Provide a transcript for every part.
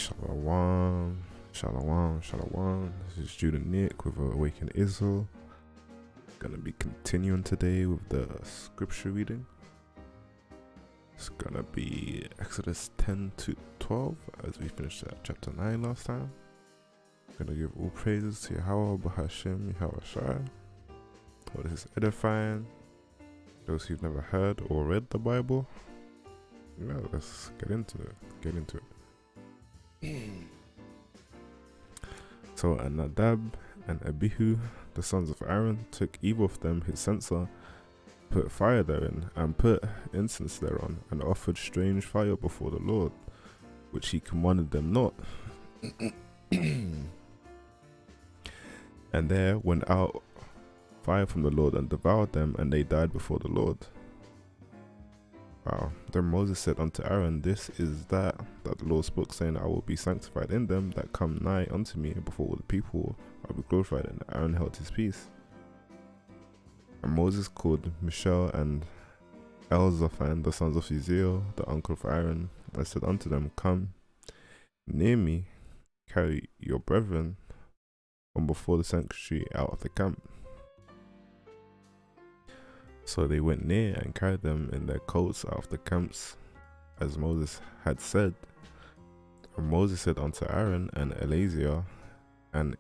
Shalom, shalom, shalom. This is Student Nick with Awaken Israel. Gonna be continuing today with the scripture reading. It's gonna be Exodus 10 to 12 as we finished at chapter 9 last time. Gonna give all praises to Yahweh, Bahashem, Yahweh Shai. What is edifying? Those who've never heard or read the Bible. Yeah, let's get into it. So Nadab and Abihu, the sons of Aaron, took either of them his censer, put fire therein, and put incense thereon, and offered strange fire before the Lord, which he commanded them not. And there went out fire from the Lord and devoured them, and they died before the Lord. Wow. Then Moses said unto Aaron, This is that the Lord spoke, saying, I will be sanctified in them that come nigh unto me, and before all the people I will be glorified. And Aaron held his peace. And Moses called Mishael and Elzaphan, the sons of Uzziel, the uncle of Aaron, and said unto them, Come near me, carry your brethren from before the sanctuary out of the camp. So they went near and carried them in their coats out of the camps, as Moses had said. And Moses said unto Aaron and Eleazar and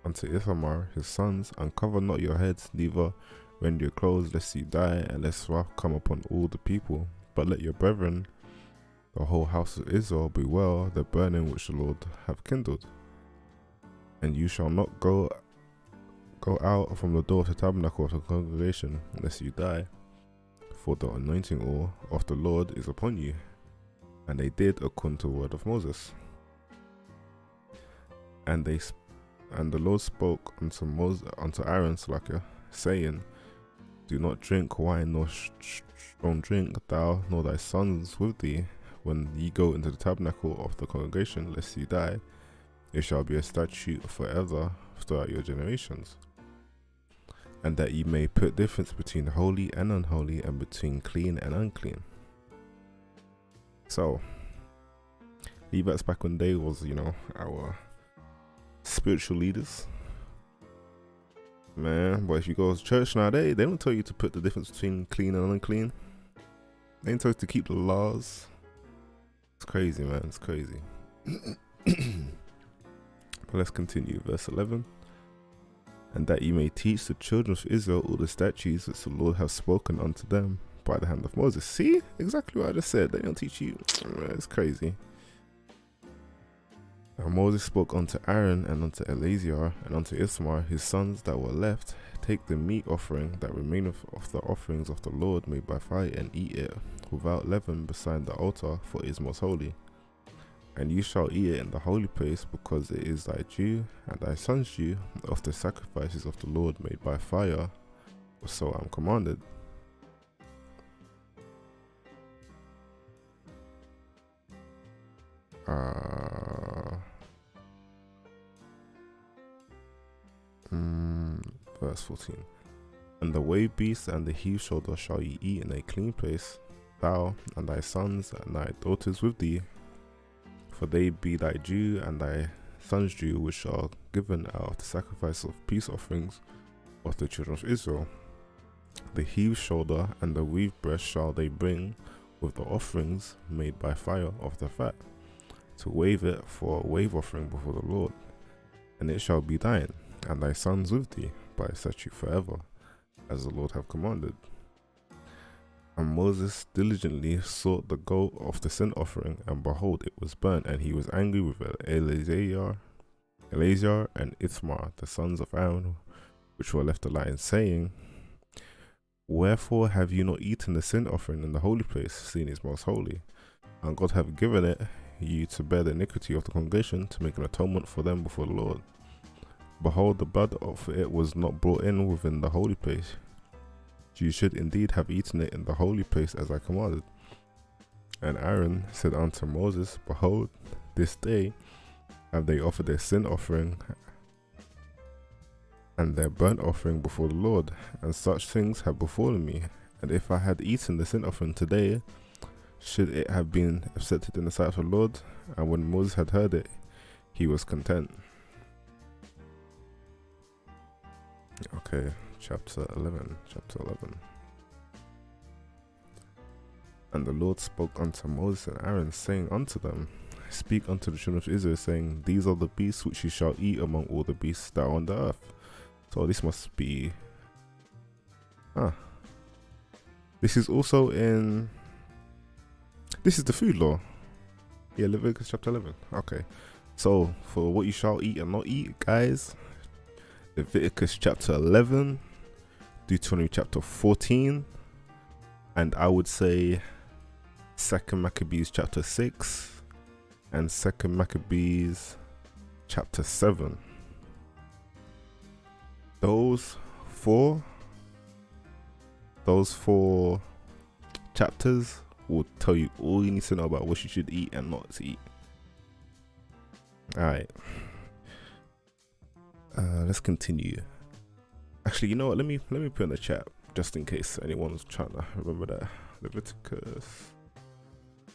unto Ithamar his sons, Uncover not your heads, neither rend your clothes, lest ye die, and lest wrath come upon all the people. But let your brethren, the whole house of Israel, beware the burning which the Lord hath kindled. And you shall not go out from the door of the tabernacle of the congregation, lest you die, for the anointing oil of the Lord is upon you. And they did according to the word of Moses. And the Lord spoke unto Aaron, saying, Do not drink wine nor strong drink, thou nor thy sons with thee, when ye go into the tabernacle of the congregation, lest ye die. It shall be a statute forever throughout your generations. And that ye may put difference between holy and unholy, and between clean and unclean. So, Levites back in the day was, our spiritual leaders. Man, but if you go to church nowadays, they don't tell you to put the difference between clean and unclean. They don't tell you to keep the laws. It's crazy, man. It's crazy. But let's continue. Verse 11. And that ye may teach the children of Israel all the statutes which the Lord hath spoken unto them by the hand of Moses. See? Exactly what I just said. They don't teach you. It's crazy. And Moses spoke unto Aaron and unto Eleazar and unto Ithamar his sons that were left, Take the meat offering that remaineth of the offerings of the Lord made by fire, and eat it without leaven beside the altar, for it is most holy. And you shall eat it in the holy place, because it is thy due and thy son's due of the sacrifices of the Lord made by fire, so I am commanded. Verse 14. And the wave beast and the heave shoulder shall ye eat in a clean place, thou and thy sons and thy daughters with thee, for they be thy due and thy son's due, which are given out of the sacrifice of peace offerings of the children of Israel. The heave shoulder and the weave breast shall they bring with the offerings made by fire of the fat, to wave it for a wave offering before the Lord. And it shall be thine, and thy sons with thee, by statute forever, as the Lord hath commanded. And Moses diligently sought the goat of the sin offering, and behold, it was burnt, and he was angry with Eleazar and Ithamar, the sons of Aaron, which were left alive, saying, Wherefore have you not eaten the sin offering in the holy place, seeing it is most holy? And God hath given it you to bear the iniquity of the congregation, to make an atonement for them before the Lord. Behold, the blood of it was not brought in within the holy place. You should indeed have eaten it in the holy place, as I commanded. And Aaron said unto Moses, Behold, this day have they offered their sin offering and their burnt offering before the Lord, and such things have befallen me. And if I had eaten the sin offering today, should it have been accepted in the sight of the Lord? And when Moses had heard it, he was content. Okay, chapter 11. And the Lord spoke unto Moses and Aaron, saying unto them, Speak unto the children of Israel, saying, These are the beasts which you shall eat among all the beasts that are on the earth. So this must be... This is also in... This is the food law. Yeah, Leviticus chapter 11. Okay. So, for what you shall eat and not eat, guys, Leviticus chapter 11, Deuteronomy chapter 14, and I would say 2 Maccabees chapter 6 and 2 Maccabees chapter 7. Those four chapters will tell you all you need to know about what you should eat and not to eat. Alright. Let's continue. Actually, you know what? Let me put in the chat just in case anyone's trying to remember that. Leviticus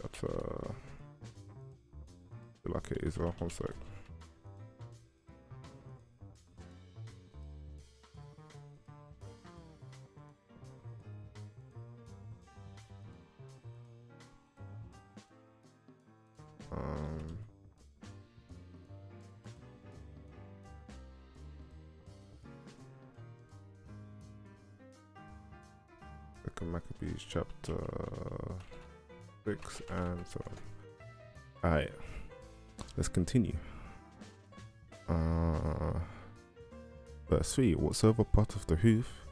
chapter. I feel like it is. One sec. Maccabees chapter 6 and so on. Alright, let's continue. Verse 3: Whatsoever part of the hoof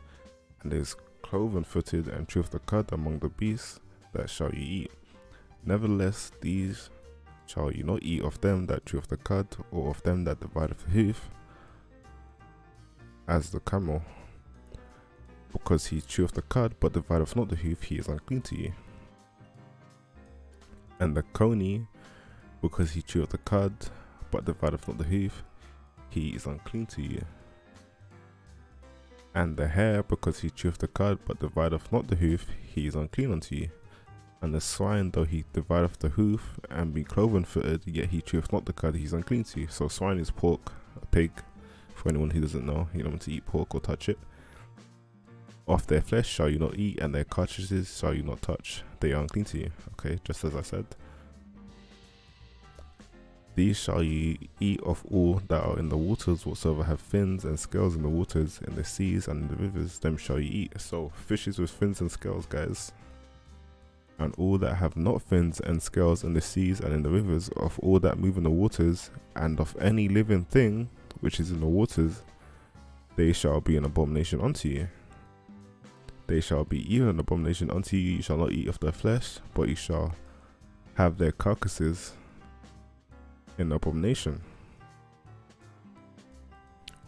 and is cloven footed and chew of the cud among the beasts, that shall you eat. Nevertheless, these shall you not eat of them that chew of the cud, or of them that divide of the hoof, as the camel. Because he cheweth the cud, but divideth not the hoof, he is unclean to you. And the coney, because he cheweth the cud, but divideth not the hoof, he is unclean to you. And the hare, because he cheweth the cud, but divideth not the hoof, he is unclean unto you. And the swine, though he divideth the hoof, and be cloven footed, yet he cheweth not the cud, he is unclean to you. So swine is pork, a pig, for anyone who doesn't know, you don't want to eat pork or touch it. Of their flesh shall you not eat, and their cartridges shall you not touch, they are unclean to you. Okay, just as I said. These shall you eat of all that are in the waters, whatsoever have fins and scales in the waters, in the seas and in the rivers, them shall you eat. So fishes with fins and scales, guys. And all that have not fins and scales in the seas and in the rivers, of all that move in the waters, and of any living thing which is in the waters, they shall be an abomination unto you. They shall be even an abomination unto you. You shall not eat of their flesh, but you shall have their carcasses in abomination.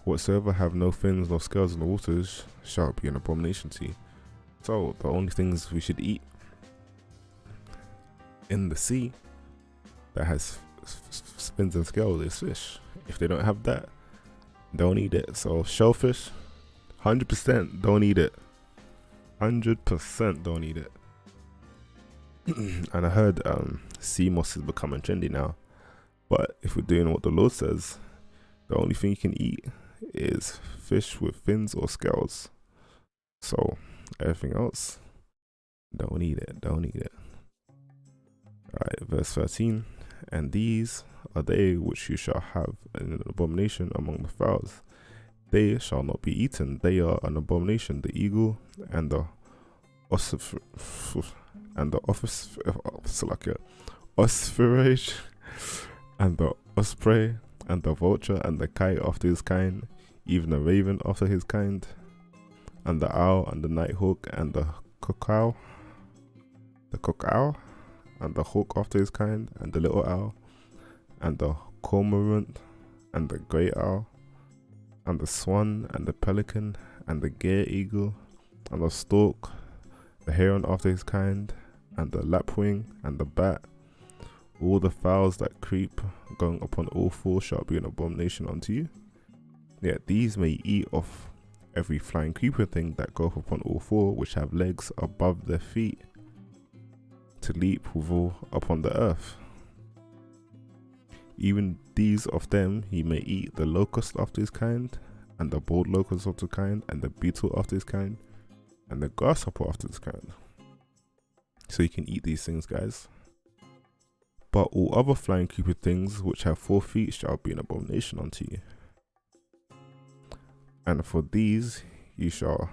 Whatsoever have no fins nor scales in the waters shall be an abomination to you. So the only things we should eat in the sea that has fins and scales is fish. If they don't have that, don't eat it. So shellfish, 100% don't eat it. 100% don't eat it. And I heard sea moss is becoming trendy now. But if we're doing what the Lord says, the only thing you can eat is fish with fins or scales. So everything else, don't eat it. Don't eat it. Alright, verse 13. And these are they which you shall have an abomination among the fowls. They shall not be eaten. They are an abomination: the eagle and the ostrich and the ostrich and the osprey and the vulture and the kite after his kind, even the raven after his kind, and the owl and the nighthawk and the cuckoo, and the hawk after his kind, and the little owl, and the cormorant and the great owl, and the swan and the pelican and the gier eagle, and the stork, the heron after his kind, and the lapwing and the bat. All the fowls that creep, going upon all four, shall be an abomination unto you. Yet these may eat of every flying creeping thing that goeth upon all four, which have legs above their feet. to leap withal upon the earth. Even these of them he may eat: the locust after his kind, and the boiled locust after his kind, and the beetle after his kind, and the grasshopper after his kind. So you can eat these things, guys. But all other flying creeping things which have 4 feet shall be an abomination unto you. And for these you shall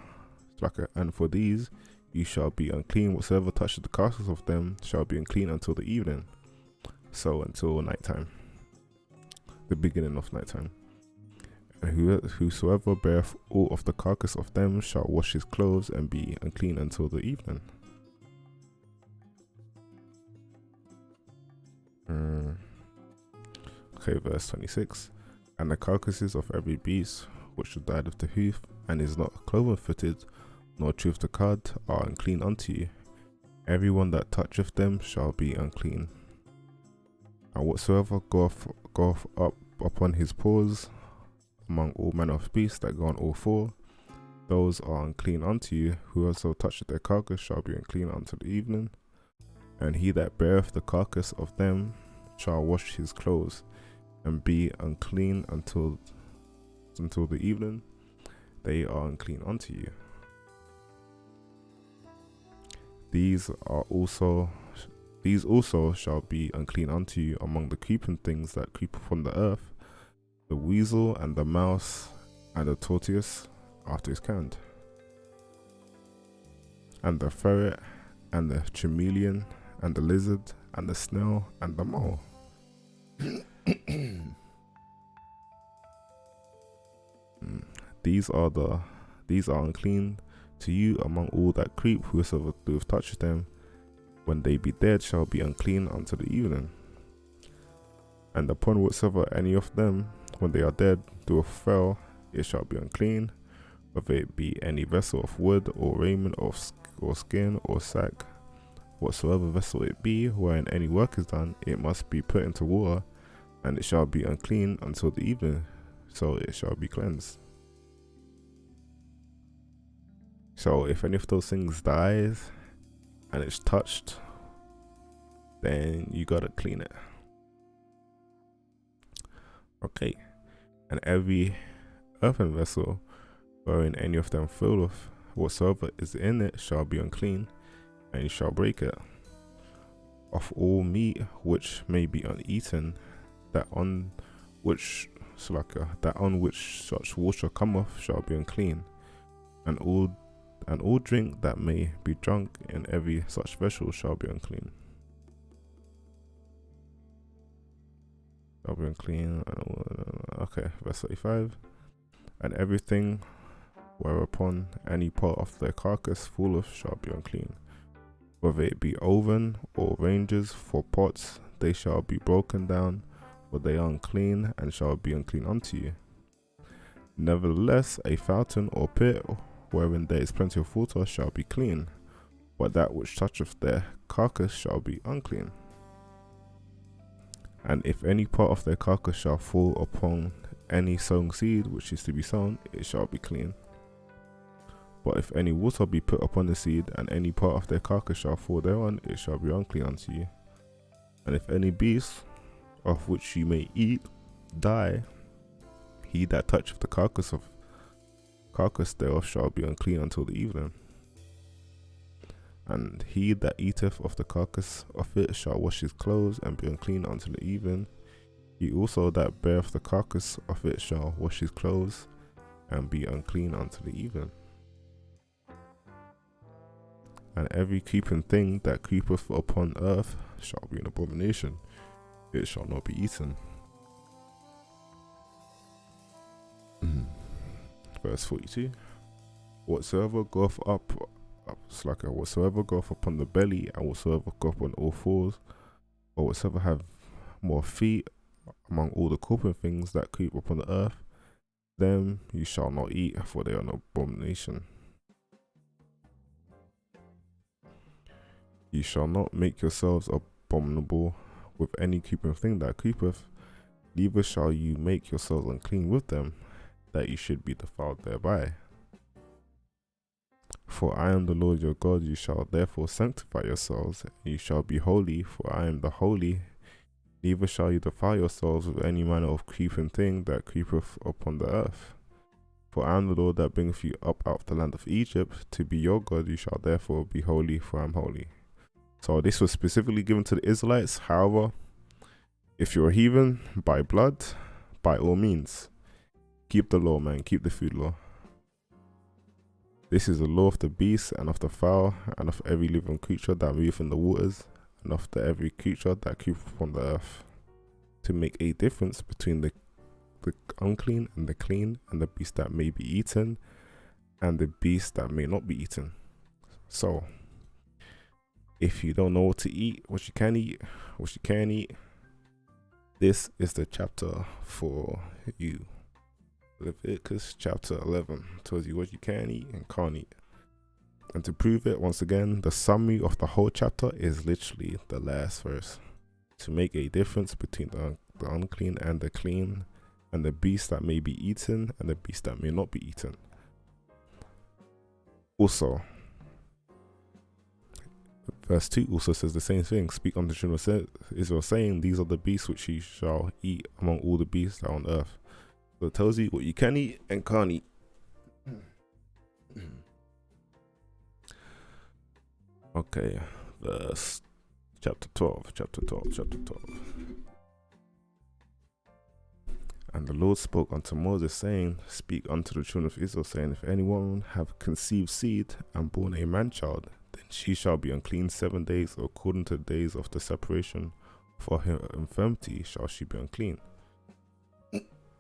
be unclean. Whatsoever touches the carcass of them shall be unclean until the evening. So until nighttime, the beginning of nighttime. And whosoever beareth all of the carcass of them shall wash his clothes and be unclean until the evening. Okay, verse 26. And the carcasses of every beast which died of the hoof, and is not cloven footed, nor chewed the cud, are unclean unto you. Every one that toucheth them shall be unclean. And whatsoever goeth up upon his paws among all manner of beasts that go on all 4, those are unclean unto you. Whoso toucheth their carcass shall be unclean until the evening. And he that beareth the carcass of them shall wash his clothes and be unclean until the evening. They are unclean unto you. These also shall be unclean unto you among the creeping things that creep upon the earth: the weasel, and the mouse, and the tortoise after his kind, and the ferret, and the chameleon, and the lizard, and the snail, and the mole. These are unclean to you among all that creep. Whosoever doeth touch them, when they be dead, shall be unclean until the evening. And upon whatsoever any of them, when they are dead, doeth fall, it shall be unclean, whether it be any vessel of wood, or raiment, or skin, or sack. Whatsoever vessel it be, wherein any work is done, it must be put into water, and it shall be unclean until the evening, so it shall be cleansed. So if any of those things dies and it's touched, then you gotta clean it. Okay. And every earthen vessel wherein any of them filleth, whatsoever is in it shall be unclean, and you shall break it. Of all meat which may be uneaten, that on which such water cometh shall be unclean, and all drink that may be drunk in every such vessel shall be unclean. Shall be unclean. Okay, verse 35. And everything whereupon any part of their carcass falleth shall be unclean, whether it be oven or ranges for pots, they shall be broken down, for they are unclean, and shall be unclean unto you. Nevertheless, a fountain or pit wherein there is plenty of water shall be clean, but that which toucheth their carcass shall be unclean. And if any part of their carcass shall fall upon any sown seed which is to be sown, it shall be clean. But if any water be put upon the seed, and any part of their carcass shall fall thereon, it shall be unclean unto you. And if any beast of which you may eat die, he that toucheth the carcass thereof shall be unclean until the evening. And he that eateth of the carcass of it shall wash his clothes and be unclean until the evening. He also that beareth the carcass of it shall wash his clothes and be unclean until the evening. And every creeping thing that creepeth upon earth shall be an abomination. It shall not be eaten. Verse 42. Whatsoever goeth whatsoever goeth upon the belly, and whatsoever goeth on all fours, or whatsoever have more feet among all the creeping things that creep upon the earth, them you shall not eat, for they are an abomination. You shall not make yourselves abominable with any creeping thing that creepeth, neither shall you make yourselves unclean with them, that you should be defiled thereby. For I am the Lord your God. You shall therefore sanctify yourselves, and you shall be holy, for I am the holy. Neither shall you defile yourselves with any manner of creeping thing that creepeth upon the earth. For I am the Lord that bringeth you up out of the land of Egypt, to be your God. You shall therefore be holy, for I am holy. So this was specifically given to the Israelites. However, if you're a heathen by blood, by all means, keep the law, man. Keep the food law. This is the law of the beast, and of the fowl, and of every living creature that moveth in the waters, and of every creature that creepeth upon the earth, to make a difference between the unclean and the clean, and the beast that may be eaten, and the beast that may not be eaten. So, if you don't know what to eat, what you can eat, what you can't eat, this is the chapter for you. Leviticus chapter 11 tells you what you can eat and can't eat. And to prove it, once again, the summary of the whole chapter is literally the last verse. To make a difference between the unclean and the clean, and the beast that may be eaten and the beast that may not be eaten. Also, verse 2 also says the same thing. Speak unto the children of Israel, saying, these are the beasts which ye shall eat among all the beasts that are on earth. So it tells you what you can eat and can't eat. Okay, verse chapter 12. And the Lord spoke unto Moses, saying, speak unto the children of Israel, saying, if any woman have conceived seed and born a man child, then she shall be unclean 7 days, according to the days of the separation. For her infirmity shall she be unclean.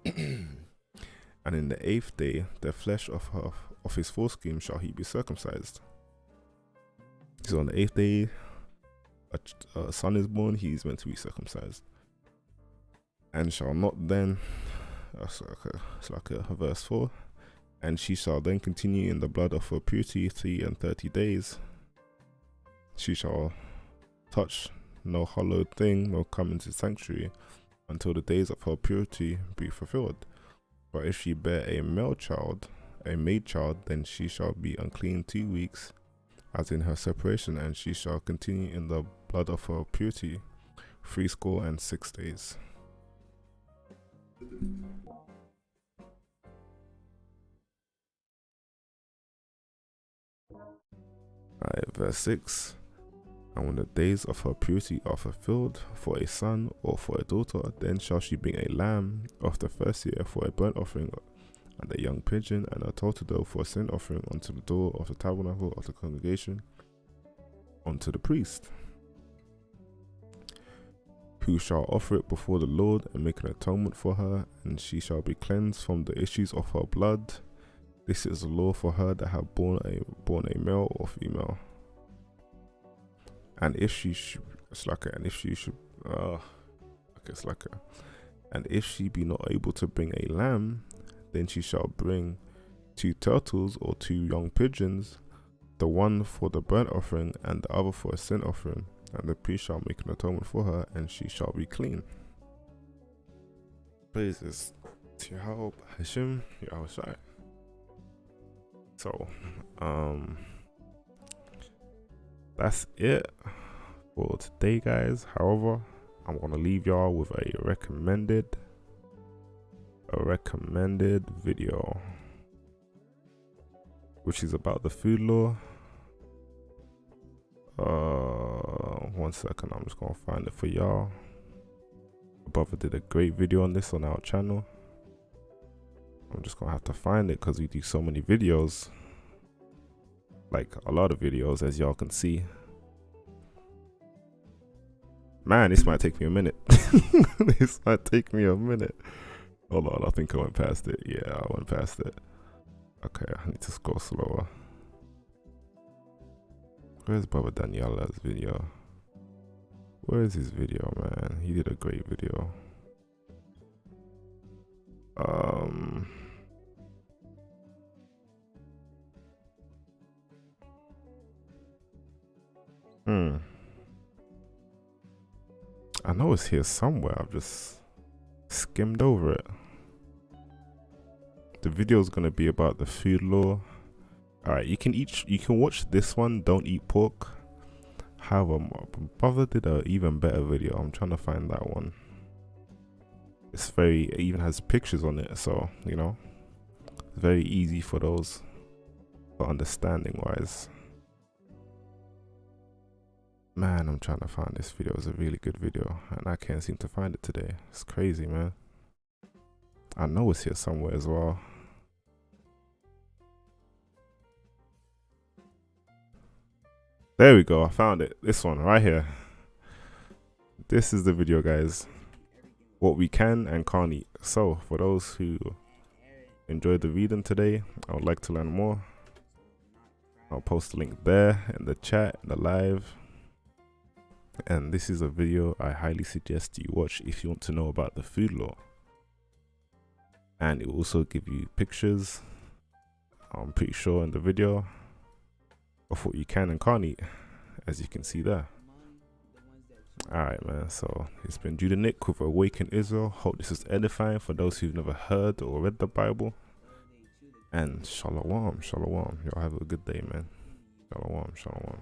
And in the 8th day, the flesh of his foreskin shall he be circumcised. So on the 8th day, a son is born, he is meant to be circumcised. And shall not then, it's like a verse 4, and she shall then continue in the blood of her purity 3 30 days. She shall touch no hallowed thing, nor come into the sanctuary, until the days of her purity be fulfilled. But if she bear a male child, a maid child, then she shall be unclean 2 weeks, as in her separation, and she shall continue in the blood of her purity 66 days. Alright, verse 6. And when the days of her purity are fulfilled for a son or for a daughter, then shall she bring a lamb of the first year for a burnt offering, and a young pigeon and a turtle dove for a sin offering unto the door of the tabernacle of the congregation, unto the priest, who shall offer it before the Lord and make an atonement for her, and she shall be cleansed from the issues of her blood. This is the law for her that have born a male or female. And if she should, and if she be not able to bring a lamb, then she shall bring 2 turtles or 2 young pigeons, the one for the burnt offering and the other for a sin offering, and the priest shall make an atonement for her, and she shall be clean. Praises to Yahweh Hashem Yahushai. So, that's it for today, guys. However, I'm gonna leave y'all with a recommended video, which is about the food law. 1 second, I'm just gonna find it for y'all. My brother did a great video on this on our channel. I'm just gonna have to find it because we do so many videos, like a lot of videos, as y'all can see. Man, this might take me a minute. This might take me a minute. Hold on, I think I went past it. Yeah, I went past it. Okay, I need to scroll slower. Where's Baba Daniela's video? Where is his video, man? He did a great video. I know it's here somewhere. I've just skimmed over it. The video is going to be about the food law, All right, you can watch this one. Don't eat pork. However, my brother did a even better video. I'm trying to find that one. It even has pictures on it, so you know, it's very easy for those, for understanding wise. Man, I'm trying to find this video. It's a really good video, and I can't seem to find it today. It's crazy, man. I know it's here somewhere as well. There we go. I found it. This one right here. This is the video, guys. What we can and can't eat. So, for those who enjoyed the reading today, I would like to learn more. I'll post a link there in the chat, in the live. And this is a video I highly suggest you watch if you want to know about the food law. And it will also give you pictures, I'm pretty sure, in the video of what you can and can't eat, as you can see there. Alright, man, so it's been Judah Nick with Awaken Israel. Hope this is edifying for those who've never heard or read the Bible. And shalom, shalom. Y'all have a good day, man. Shalom, shalom.